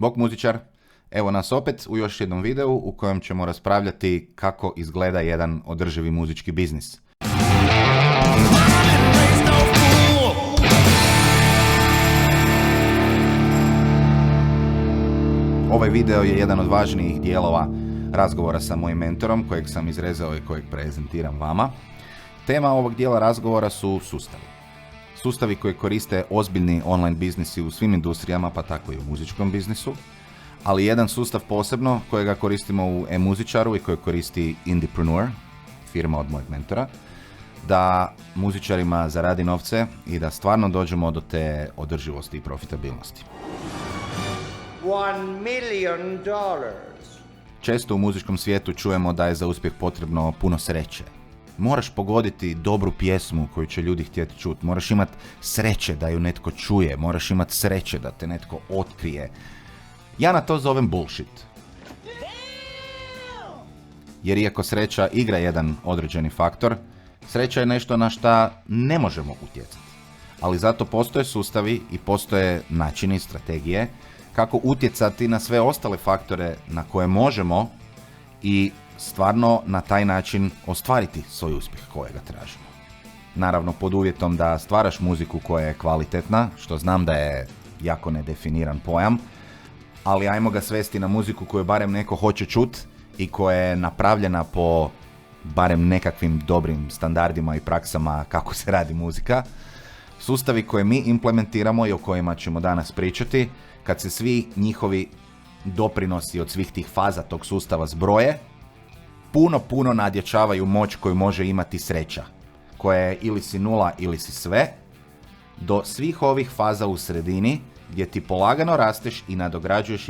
Bok muzičar, evo nas opet u još jednom videu u kojem ćemo raspravljati kako izgleda jedan održivi muzički biznis. Ovaj video je jedan od važnijih dijelova razgovora sa mojim mentorom, kojeg sam izrezao i kojeg prezentiram vama. Tema ovog dijela razgovora su sustavi. Sustavi koje koriste ozbiljni online biznisi u svim industrijama, pa tako i u muzičkom biznisu, ali jedan sustav posebno kojega koristimo u Emuzičaru i kojeg koristi Indepreneur, firma od mojeg mentora, da muzičarima zaradi novce i da stvarno dođemo do te održivosti i profitabilnosti. $1 million. Često u muzičkom svijetu čujemo da je za uspjeh potrebno puno sreće. Moraš pogoditi dobru pjesmu koju će ljudi htjeti čuti. Moraš imati sreće da ju netko čuje. Moraš imati sreće da te netko otkrije. Ja na to zovem bullshit. Jer iako sreća igra jedan određeni faktor, sreća je nešto na šta ne možemo utjecati. Ali zato postoje sustavi i postoje načini i strategije kako utjecati na sve ostale faktore na koje možemo i stvarno na taj način ostvariti svoj uspjeh kojega tražimo. Naravno, pod uvjetom da stvaraš muziku koja je kvalitetna, što znam da je jako nedefiniran pojam, ali ajmo ga svesti na muziku koju barem neko hoće čut i koja je napravljena po barem nekakvim dobrim standardima i praksama kako se radi muzika. Sustavi koje mi implementiramo i o kojima ćemo danas pričati, kad se svi njihovi doprinosi od svih tih faza tog sustava zbroje, puno nadjačavaju moć koju može imati sreća, koja je ili si nula ili si sve, do svih ovih faza u sredini gdje ti polagano rasteš i nadograđuješ,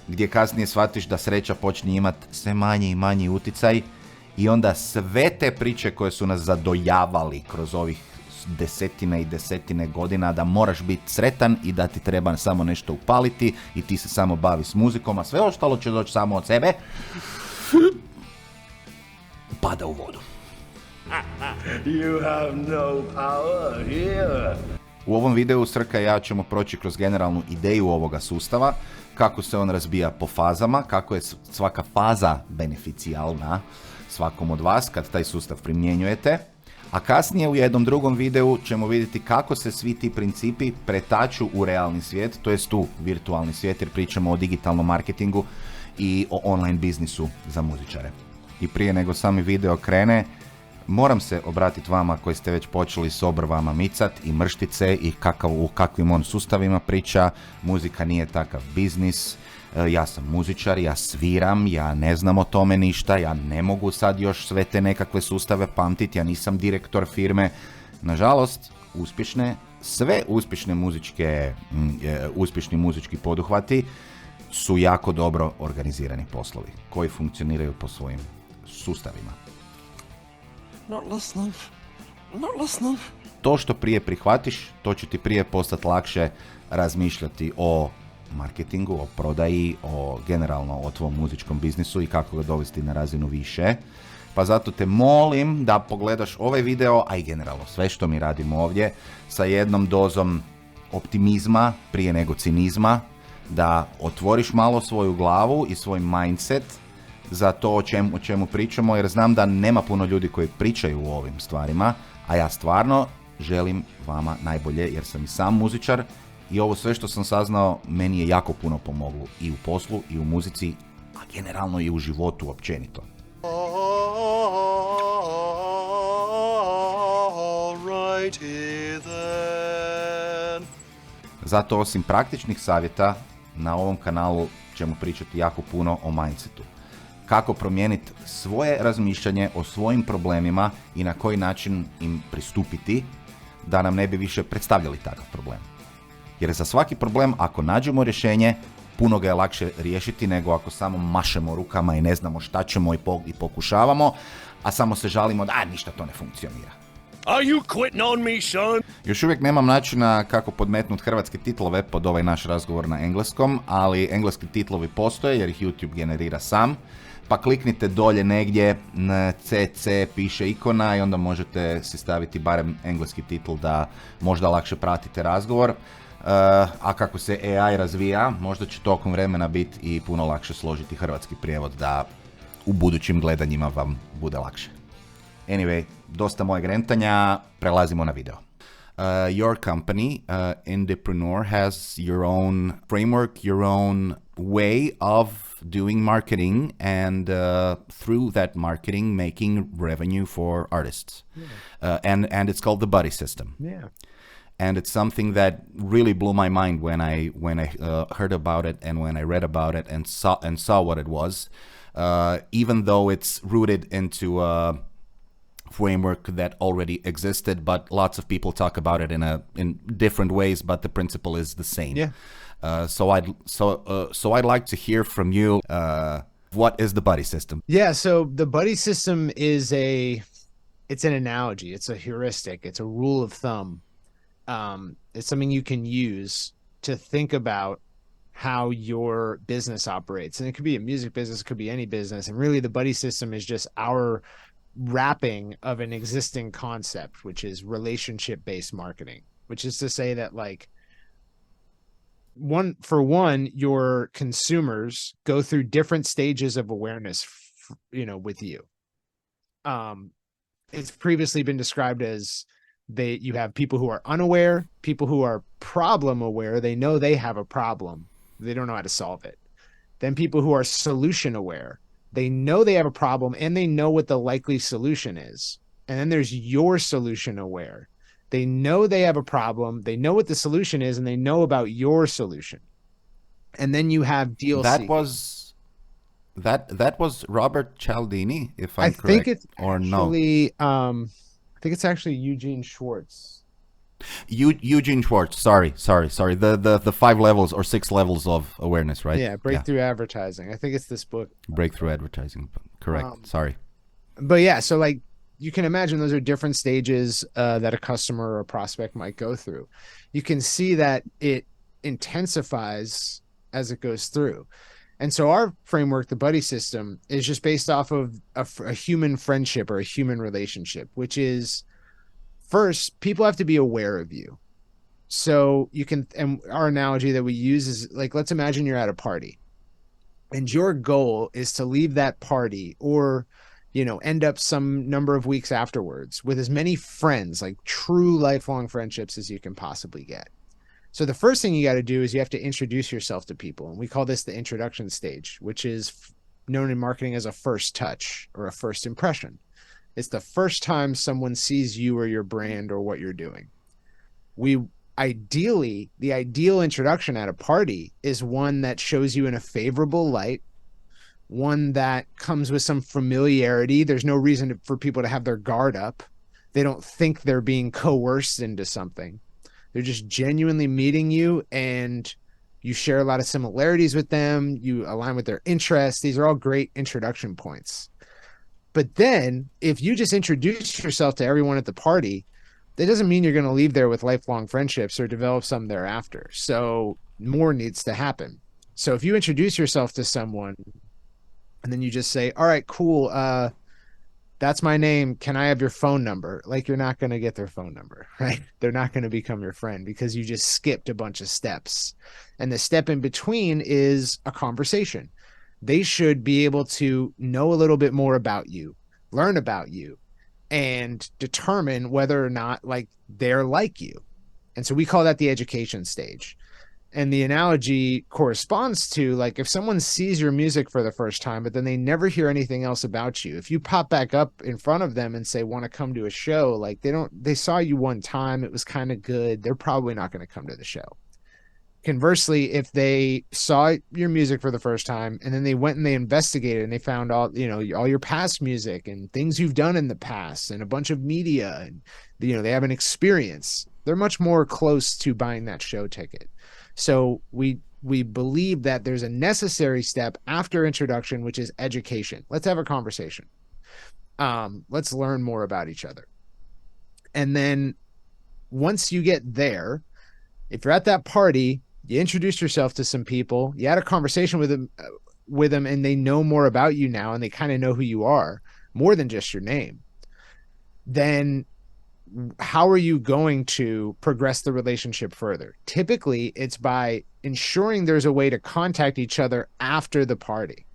gdje kasnije shvatiš da sreća počne imati sve manji i manji uticaj i onda sve te priče koje su nas zadojavali kroz ovih desetine i desetine godina da moraš biti sretan i da ti treba samo nešto upaliti i ti se samo bavi s muzikom, a sve ostalo će doći samo od sebe, pada u vodu. You have no power here. U ovom videu Srka i ja ćemo proći kroz generalnu ideju ovoga sustava, kako se on razbija po fazama, kako je svaka faza beneficijalna svakom od vas kad taj sustav primjenjujete, a kasnije u jednom drugom videu ćemo vidjeti kako se svi ti principi pretaču u realni svijet, to jest u virtualni svijet, jer pričamo o digitalnom marketingu i o online biznisu za muzičare. I prije nego sami video krene, moram se obratiti vama koji ste već počeli s obrvama micat i mrštice i u kakvim on sustavima priča. Muzika nije takav biznis, ja sam muzičar, ja sviram, ja ne znam o tome ništa, ja ne mogu sad još sve te nekakve sustave pamtiti, ja nisam direktor firme. Nažalost, sve uspješni muzički poduhvati su jako dobro organizirani poslovi koji funkcioniraju po svojim sustavima. Not listening. To što prije prihvatiš, to će ti prije postati lakše razmišljati o marketingu, o prodaji, generalno o tvom muzičkom biznisu i kako ga dovesti na razinu više. Pa zato te molim da pogledaš ovaj video, a i generalno sve što mi radimo ovdje, sa jednom dozom optimizma prije nego cinizma, da otvoriš malo svoju glavu i svoj mindset za to o čemu pričamo, jer znam da nema puno ljudi koji pričaju o ovim stvarima, a ja stvarno želim vama najbolje, jer sam i sam muzičar i ovo sve što sam saznao meni je jako puno pomoglo i u poslu i u muzici, a generalno i u životu općenito. Zato osim praktičnih savjeta na ovom kanalu ćemo pričati jako puno o mindsetu. Kako promijeniti svoje razmišljanje o svojim problemima i na koji način im pristupiti da nam ne bi više predstavljali takav problem. Jer za svaki problem, ako nađemo rješenje, puno ga je lakše riješiti nego ako samo mašemo rukama i ne znamo šta ćemo i pokušavamo, a samo se žalimo da ništa to ne funkcionira. Are you quitting on me, son? Još uvijek nemam načina kako podmetnuti hrvatske titlove pod ovaj naš razgovor na engleskom, ali engleski titlovi postoje jer ih YouTube generira sam. Pa kliknite dolje negdje na CC piše ikona i onda možete si staviti barem engleski titl da možda lakše pratite razgovor. a kako se AI razvija, možda će tokom vremena biti i puno lakše složiti hrvatski prijevod da u budućim gledanjima vam bude lakše. Anyway, dosta mojeg rentanja, prelazimo na video. Your company, Indepreneur, has your own framework, your own way of doing marketing, and through that marketing, making revenue for artists. Yeah. And it's called the buddy system. Yeah. And it's something that really blew my mind when I heard about it and when I read about it and saw what it was. Even though it's rooted into a framework that already existed, but lots of people talk about it in different ways, but the principle is the same. Yeah. So I'd like to hear from you. What is the buddy system? Yeah. So the buddy system is it's an analogy. It's a heuristic. It's a rule of thumb. It's something you can use to think about how your business operates. And it could be a music business, it could be any business. And really the buddy system is just our wrapping of an existing concept, which is relationship-based marketing, which is to say that like your consumers go through different stages of awareness, with you. It's previously been described as you have people who are unaware, people who are problem aware. They know they have a problem. They don't know how to solve it. Then people who are solution aware. They know they have a problem and they know what the likely solution is. And then there's your solution aware. They know they have a problem. They know what the solution is and they know about your solution. And then you have deal That was Robert Cialdini, if I'm correct. Think it's or actually, no? I think it's actually Eugene Schwartz. Eugene Schwartz. Sorry. The 5 levels or 6 levels of awareness, right? Yeah, Breakthrough Advertising. I think it's this book. Breakthrough Advertising. Correct. Sorry. But yeah, so like you can imagine those are different stages that a customer or a prospect might go through. You can see that it intensifies as it goes through. And so our framework, the buddy system, is just based off of a human friendship or a human relationship, which is first, people have to be aware of you. So you can, and our analogy that we use is like, let's imagine you're at a party and your goal is to leave that party or, end up some number of weeks afterwards with as many friends, like true lifelong friendships as you can possibly get. So the first thing you got to do is you have to introduce yourself to people. And we call this the introduction stage, which is known in marketing as a first touch or a first impression. It's the first time someone sees you or your brand or what you're doing. The ideal introduction at a party is one that shows you in a favorable light, one that comes with some familiarity. There's no reason for people to have their guard up. They don't think they're being coerced into something. They're just genuinely meeting you and you share a lot of similarities with them. You align with their interests. These are all great introduction points. But then if you just introduce yourself to everyone at the party, that doesn't mean you're going to leave there with lifelong friendships or develop some thereafter. So more needs to happen. So if you introduce yourself to someone and then you just say, all right, cool. That's my name. Can I have your phone number? Like, you're not going to get their phone number, right? They're not going to become your friend because you just skipped a bunch of steps. And the step in between is a conversation. They should be able to know a little bit more about you, learn about you, and determine whether or not like they're like you. And so we call that the education stage. And the analogy corresponds to like if someone sees your music for the first time, but then they never hear anything else about you. If you pop back up in front of them and say, want to come to a show, like they saw you one time, it was kind of good. They're probably not going to come to the show. Conversely, if they saw your music for the first time and then they went and they investigated and they found all your past music and things you've done in the past and a bunch of media and, they have an experience, they're much more close to buying that show ticket. So we believe that there's a necessary step after introduction, which is education. Let's have a conversation. Let's learn more about each other. And then once you get there, if you're at that party, you introduce yourself to some people, you had a conversation with them and they know more about you now and they kind of know who you are more than just your name. Then how are you going to progress the relationship further? Typically, it's by ensuring there's a way to contact each other after the party.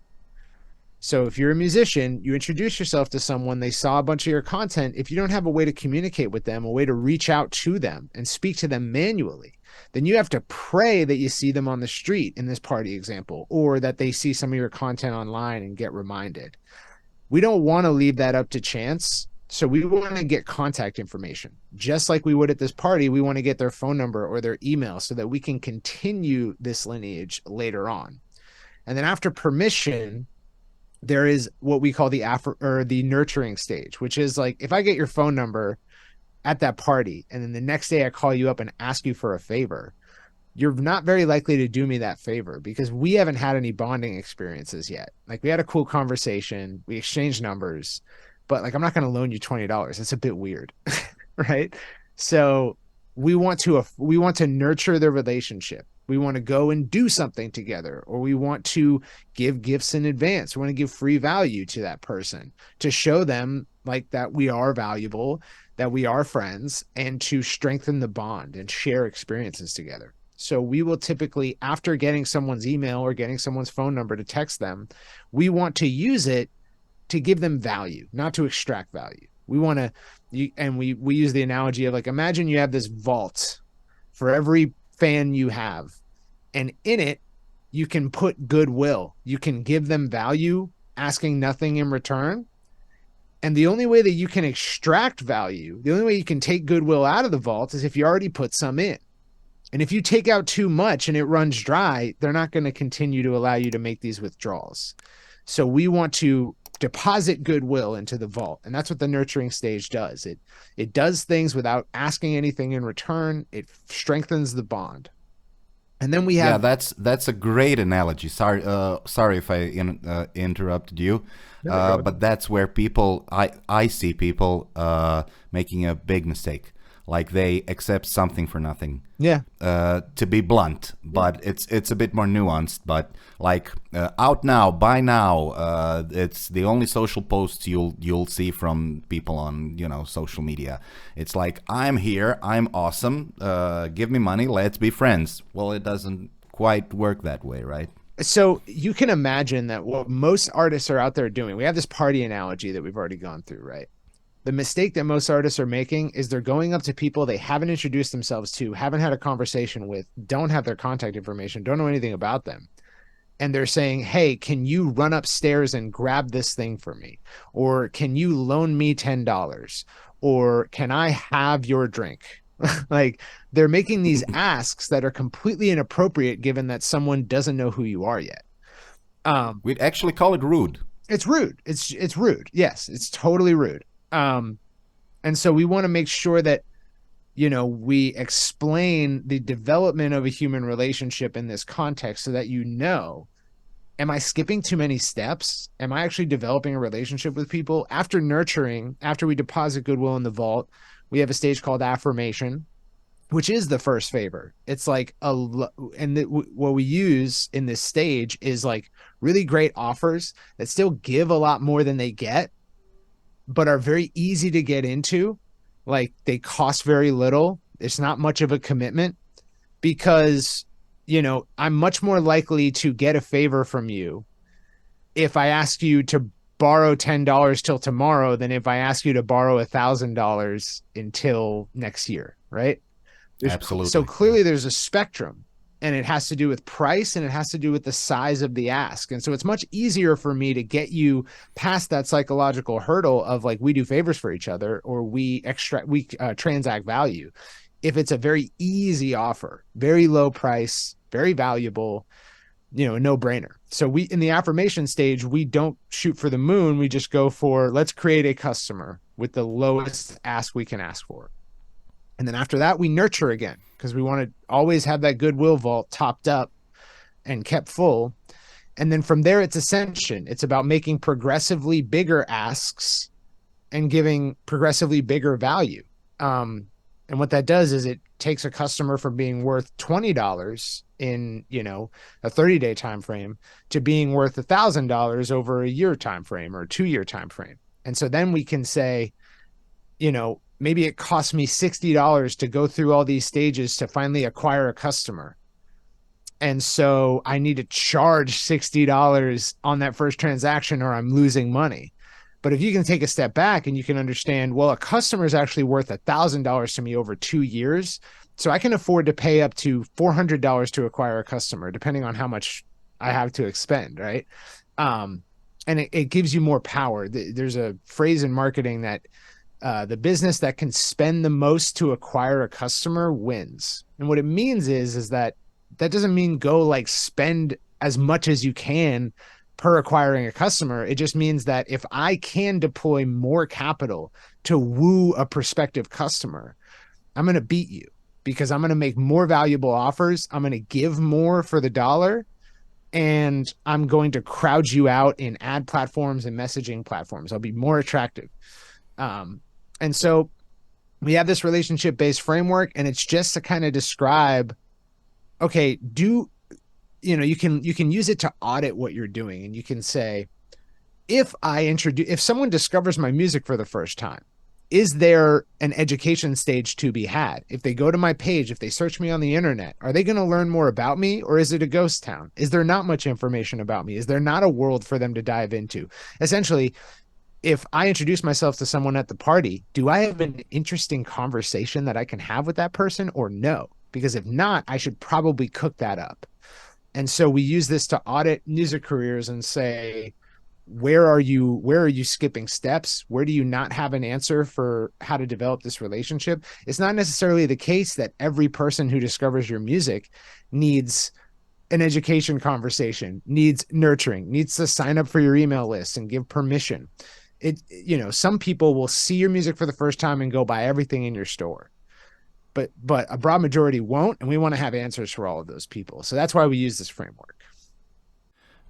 So if you're a musician, you introduce yourself to someone, they saw a bunch of your content. If you don't have a way to communicate with them, a way to reach out to them and speak to them manually, then you have to pray that you see them on the street in this party example, or that they see some of your content online and get reminded. We don't want to leave that up to chance. So we want to get contact information. Just like we would at this party, we want to get their phone number or their email so that we can continue this lineage later on. And then after permission, there is what we call the nurturing stage, which is like, if I get your phone number at that party and then the next day I call you up and ask you for a favor, you're not very likely to do me that favor because we haven't had any bonding experiences yet. Like, we had a cool conversation, we exchanged numbers, but like, I'm not going to loan you $20. It's a bit weird, right? So we want to nurture the relationship. We want to go and do something together, or we want to give gifts in advance. We want to give free value to that person to show them like that we are valuable, that we are friends, and to strengthen the bond and share experiences together. So we will typically, after getting someone's email or getting someone's phone number to text them, we want to use it to give them value, not to extract value. We want to, and we use the analogy of like, imagine you have this vault for every fan you have, and in it, you can put goodwill. You can give them value, asking nothing in return. And the only way that you can extract value, the only way you can take goodwill out of the vault is if you already put some in. And if you take out too much and it runs dry, they're not going to continue to allow you to make these withdrawals. So we want to deposit goodwill into the vault. And that's what the nurturing stage does. It does things without asking anything in return. It strengthens the bond. And then we have... Yeah, that's a great analogy. Sorry if I interrupted you. But that's where I see people making a big mistake. Like, they accept something for nothing. Yeah. To be blunt, but it's a bit more nuanced. But like, out now, buy now. It's the only social posts you'll see from people on social media. It's like, I'm here, I'm awesome. Give me money, let's be friends. Well, it doesn't quite work that way, right? So you can imagine that what most artists are out there doing. We have this party analogy that we've already gone through, right? The mistake that most artists are making is they're going up to people they haven't introduced themselves to, haven't had a conversation with, don't have their contact information, don't know anything about them. And they're saying, hey, can you run upstairs and grab this thing for me? Or can you loan me $10? Or can I have your drink? Like, they're making these asks that are completely inappropriate given that someone doesn't know who you are yet. We'd actually call it rude. It's rude. It's rude. Yes, it's totally rude. And so we want to make sure that, we explain the development of a human relationship in this context so that am I skipping too many steps? Am I actually developing a relationship with people? After nurturing, after we deposit goodwill in the vault, we have a stage called affirmation, which is the first favor. It's like what we use in this stage is like really great offers that still give a lot more than they get, but are very easy to get into. Like, they cost very little. It's not much of a commitment because, I'm much more likely to get a favor from you if I ask you to borrow $10 till tomorrow than if I ask you to borrow $1,000 until next year, right? Absolutely. So clearly there's a spectrum, and it has to do with price and it has to do with the size of the ask. And so it's much easier for me to get you past that psychological hurdle of like, we do favors for each other or we transact value. If it's a very easy offer, very low price, very valuable, a no-brainer. So in the affirmation stage, we don't shoot for the moon. We just go for, let's create a customer with the lowest ask we can ask for. And then after that, we nurture again, because we want to always have that goodwill vault topped up and kept full. And then from there, it's ascension. It's about making progressively bigger asks and giving progressively bigger value. And what that does is it takes a customer from being worth $20 in, a 30-day time frame to being worth $1,000 over a year time frame or a 2-year time frame. And so then we can say, maybe it costs me $60 to go through all these stages to finally acquire a customer. And so I need to charge $60 on that first transaction or I'm losing money. But if you can take a step back and you can understand, well, a customer is actually worth $1,000 to me over 2 years. So I can afford to pay up to $400 to acquire a customer, depending on how much I have to expend, right? And it gives you more power. There's a phrase in marketing that the business that can spend the most to acquire a customer wins. And what it means is that doesn't mean go like spend as much as you can per acquiring a customer. It just means that if I can deploy more capital to woo a prospective customer, I'm going to beat you because I'm going to make more valuable offers. I'm going to give more for the dollar, and I'm going to crowd you out in ad platforms and messaging platforms. I'll be more attractive. And so we have this relationship-based framework, and it's just to kind of describe, okay, you can use it to audit what you're doing. And you can say, if someone discovers my music for the first time, is there an education stage to be had? If they go to my page, if they search me on the internet, are they going to learn more about me, or is it a ghost town? Is there not much information about me? Is there not a world for them to dive into? Essentially, if I introduce myself to someone at the party, do I have an interesting conversation that I can have with that person or no? Because if not, I should probably cook that up. And so we use this to audit music careers and say, where are you skipping steps? Where do you not have an answer for how to develop this relationship? It's not necessarily the case that every person who discovers your music needs an education conversation, needs nurturing, needs to sign up for your email list and give permission. Some people will see your music for the first time and go buy everything in your store. But a broad majority won't, and we want to have answers for all of those people. So that's why we use this framework.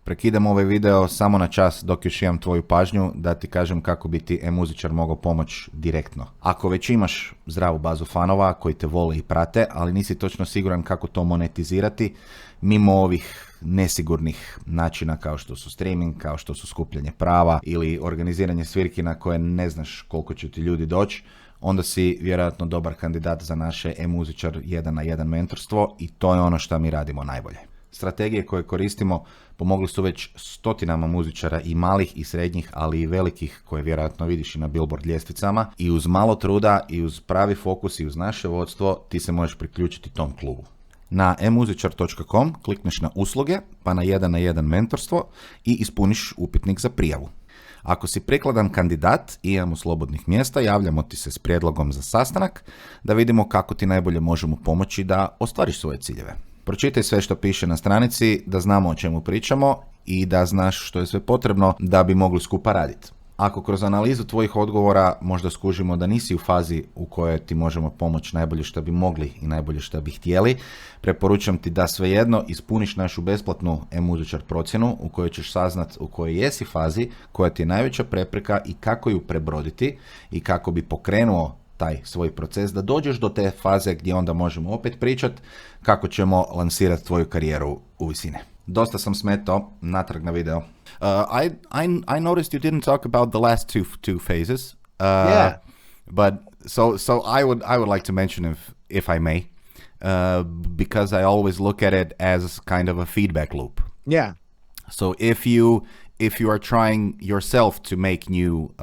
Prekidam ovaj video samo na čas dok još imam tvoju pažnju da ti kažem kako bi ti Emuzičar mogao pomoći direktno. Ako već imaš zdravu bazu fanova koji te vole i prate, ali nisi točno siguran kako to monetizirati, mimo ovih nesigurnih načina kao što su streaming, kao što su skupljanje prava ili organiziranje svirki na koje ne znaš koliko će ti ljudi doći, onda si vjerojatno dobar kandidat za naše Emuzičar 1 na 1 mentorstvo i to je ono što mi radimo najbolje. Strategije koje koristimo pomogli su već stotinama muzičara i malih i srednjih, ali i velikih koje vjerojatno vidiš i na billboard ljestvicama, i uz malo truda i uz pravi fokus i uz naše vodstvo ti se možeš priključiti tom klubu. Na emuzičar.com klikneš na usluge, pa na 1 na 1 mentorstvo i ispuniš upitnik za prijavu. Ako si prikladan kandidat i imamo slobodnih mjesta, javljamo ti se s prijedlogom za sastanak da vidimo kako ti najbolje možemo pomoći da ostvariš svoje ciljeve. Pročitaj sve što piše na stranici, da znamo o čemu pričamo i da znaš što je sve potrebno da bi mogli skupa raditi. Ako kroz analizu tvojih odgovora možda skužimo da nisi u fazi u kojoj ti možemo pomoći najbolje što bi mogli i najbolje što bi htjeli, preporučam ti da svejedno ispuniš našu besplatnu Emuzičar procjenu u kojoj ćeš saznat u kojoj jesi fazi, koja ti je najveća prepreka i kako ju prebroditi i kako bi pokrenuo taj svoj proces da dođeš do te faze gdje onda možemo opet pričat kako ćemo lansirati tvoju karijeru u visine. Dosta sam smetao, natrag na video. I noticed you didn't talk about the last two phases. Yeah. But so I would like to mention if I may, because I always look at it as kind of a feedback loop. Yeah. So if you are trying yourself to make new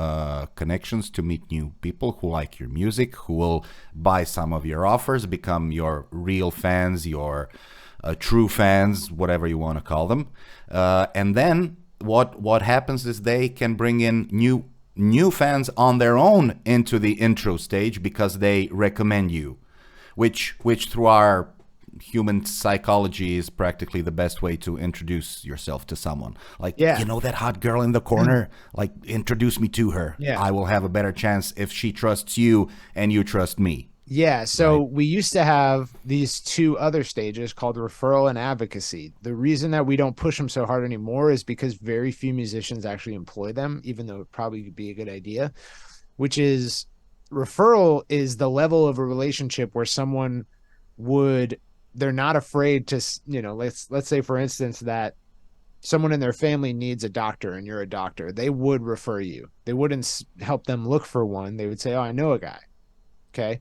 connections, to meet new people who like your music, who will buy some of your offers, become your real fans, your true fans, whatever you want to call them, and then what happens is they can bring in new fans on their own into the intro stage because they recommend you, which through our human psychology is practically the best way to introduce yourself to someone. Like, yeah. You know that hot girl in the corner? Like, introduce me to her. Yeah. I will have a better chance if she trusts you and you trust me. Yeah, so Right. we used to have these two other stages called referral and advocacy. The reason that we don't push them so hard anymore is because very few musicians actually employ them, even though it probably would be a good idea, which is referral is the level of a relationship where someone they're not afraid to, let's say for instance that someone in their family needs a doctor and you're a doctor, they would refer you. They wouldn't help them look for one. They would say, oh, I know a guy. Okay.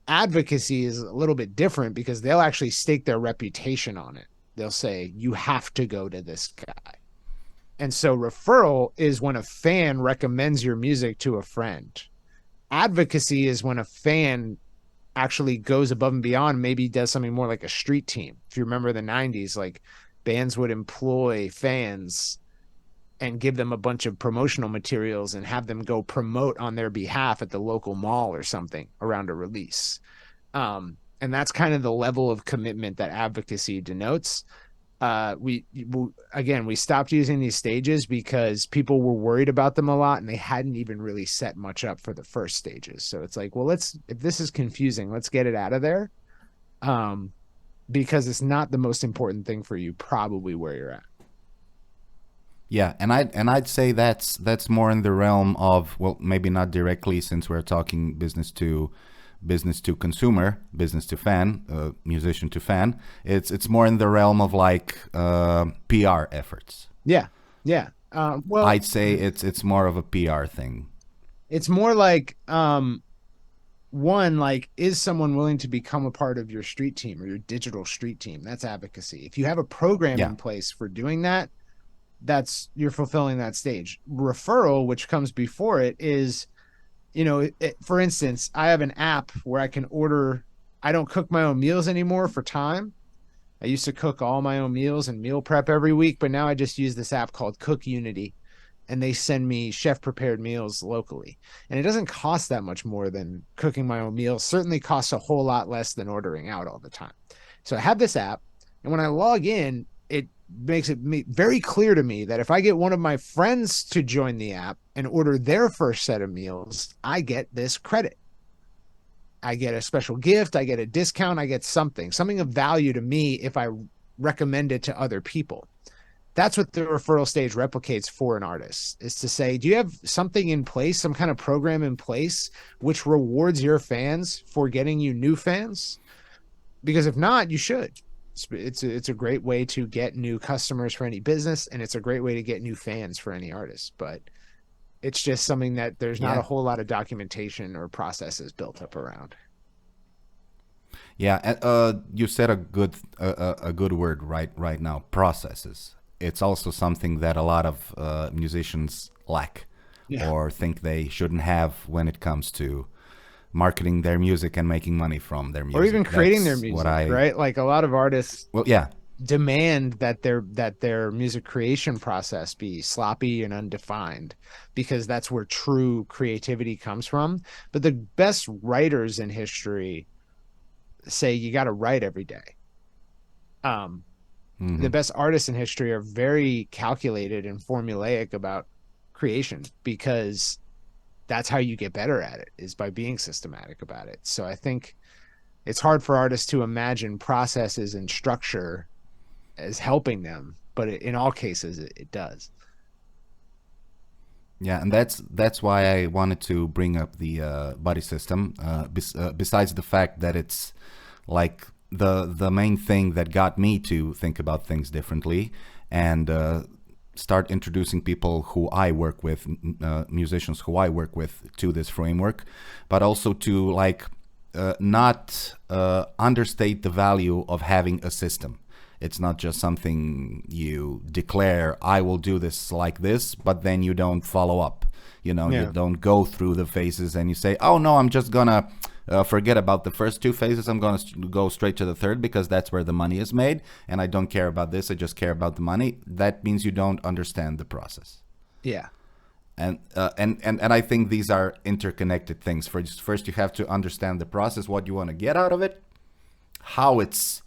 Advocacy is a little bit different because they'll actually stake their reputation on it. They'll say, you have to go to this guy. And so referral is when a fan recommends your music to a friend. Advocacy is when a fan actually goes above and beyond, maybe does something more like a street team. If you remember the 90s, like bands would employ fans and give them a bunch of promotional materials and have them go promote on their behalf at the local mall or something around a release. And that's kind of the level of commitment that advocacy denotes. We stopped using these stages because people were worried about them a lot and they hadn't even really set much up for the first stages. So it's like, well, if this is confusing, let's get it out of there. Because it's not the most important thing for you, probably where you're at. Yeah, and I'd say that's more in the realm of, well, maybe not directly, since we're talking business to consumer, business to fan, musician to fan. It's more in the realm of like PR efforts. Yeah. Well, I'd say it's more of a PR thing. It's more like one, like, is someone willing to become a part of your street team or your digital street team? That's advocacy. If you have a program in place for doing that, you're fulfilling that stage. Referral, which comes before it, is, for instance, I have an app where I can order. I don't cook my own meals anymore for time. I used to cook all my own meals and meal prep every week, but now I just use this app called Cook Unity, and they send me chef prepared meals locally. And it doesn't cost that much more than cooking my own meals. Certainly costs a whole lot less than ordering out all the time. So I have this app, and when I log in, it makes it very clear to me that if I get one of my friends to join the app and order their first set of meals, I get this credit. I get a special gift, I get a discount, I get something of value to me if I recommend it to other people. That's what the referral stage replicates for an artist, is to say, do you have something in place, some kind of program in place, which rewards your fans for getting you new fans? Because if not, you should. It's a great way to get new customers for any business, and it's a great way to get new fans for any artist. But it's just something that there's not a whole lot of documentation or processes built up around. Yeah, you said a good word right now. Processes. It's also something that a lot of musicians lack or think they shouldn't have when it comes to marketing their music and making money from their music, or even creating their music, right? Like a lot of artists demand that their music creation process be sloppy and undefined, because that's where true creativity comes from. But the best writers in history say you got to write every day. The best artists in history are very calculated and formulaic about creation, because that's how you get better at it, is by being systematic about it. So I think it's hard for artists to imagine processes and structure as helping them, but in all cases it does. Yeah, and that's why I wanted to bring up the buddy system. Besides the fact that it's like the main thing that got me to think about things differently and start introducing people who I work with, musicians who I work with, to this framework, but also to not understate the value of having a system. It's not just something you declare, I will do this like this, but then you don't follow up. You don't go through the phases and you say, oh no, I'm just gonna forget about the first two phases. I'm going to go straight to the third because that's where the money is made. And I don't care about this. I just care about the money. That means you don't understand the process. Yeah. And I think these are interconnected things. First, you have to understand the process, what you want to get out of it, how it's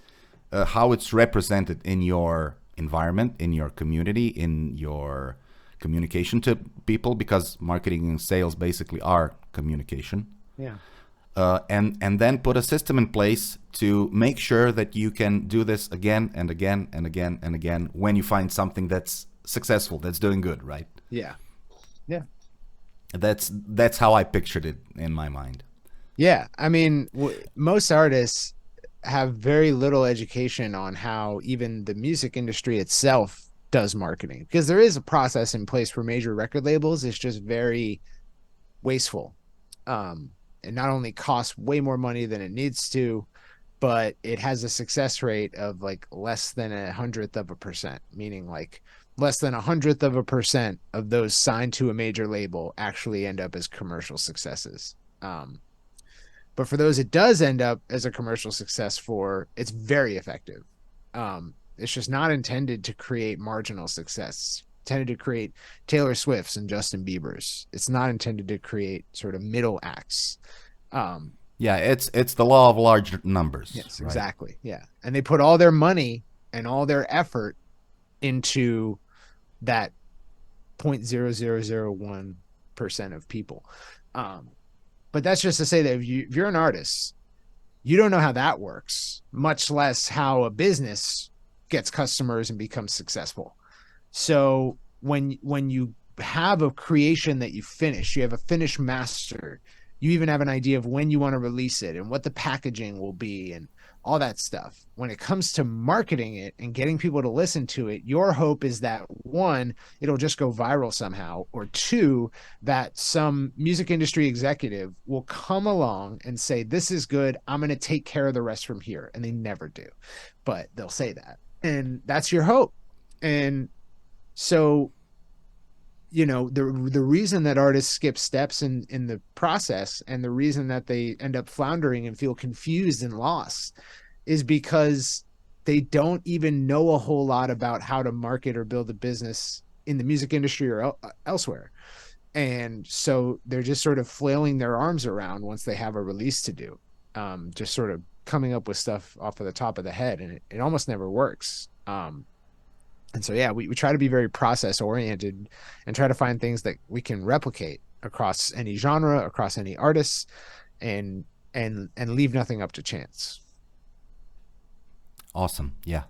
represented in your environment, in your community, in your communication to people, because marketing and sales basically are communication. Yeah. And then put a system in place to make sure that you can do this again and again and again and again when you find something that's successful, that's doing good, right? Yeah. Yeah. That's how I pictured it in my mind. Yeah. I mean, most artists have very little education on how even the music industry itself does marketing, because there is a process in place for major record labels. It's just very wasteful. it not only costs way more money than it needs to, but it has a success rate of like less than 1/100%, meaning like less than 100% of those signed to a major label actually end up as commercial successes. But for those it does end up as a commercial success for, it's very effective. It's just not intended to create marginal success. It's intended to create Taylor Swift's and Justin Bieber's. It's not intended to create sort of middle acts. Yeah, it's the law of large numbers. Yes, right? exactly. Yeah. And they put all their money and all their effort into that 0.0001% of people. But that's just to say that if you're an artist, you don't know how that works, much less how a business gets customers and becomes successful. So when you have a creation that you finish, you have a finished master, you even have an idea of when you want to release it and what the packaging will be and all that stuff. When it comes to marketing it and getting people to listen to it, your hope is that, one, it'll just go viral somehow, or two, that some music industry executive will come along and say, this is good, I'm going to take care of the rest from here. And they never do, but they'll say that. And that's your hope. And so, you know, the reason that artists skip steps in the process, and the reason that they end up floundering and feel confused and lost, is because they don't even know a whole lot about how to market or build a business in the music industry or elsewhere. And so they're just sort of flailing their arms around once they have a release to do, just sort of coming up with stuff off of the top of the head, and it almost never works. And so, yeah, we try to be very process oriented and try to find things that we can replicate across any genre, across any artists, and leave nothing up to chance. Awesome. Yeah,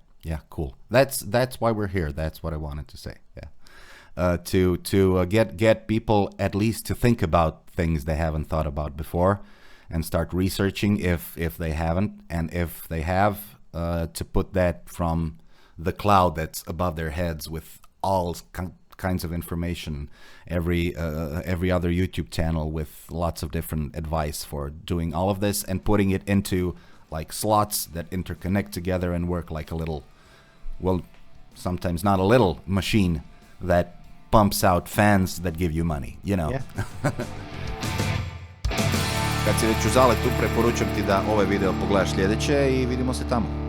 cool. That's why we're here. That's what I wanted to say. Yeah, to get people at least to think about things they haven't thought about before, and start researching if they haven't, and if they have, to put that from the cloud that's above their heads with all kinds of information, every other YouTube channel with lots of different advice for doing all of this, and putting it into like slots that interconnect together and work like a little, well, sometimes not a little machine that pumps out fans that give you money, you know. Yeah. Kad si već u zaletu, preporučujem ti da ovaj video pogledaš sljedeće i vidimo se tamo.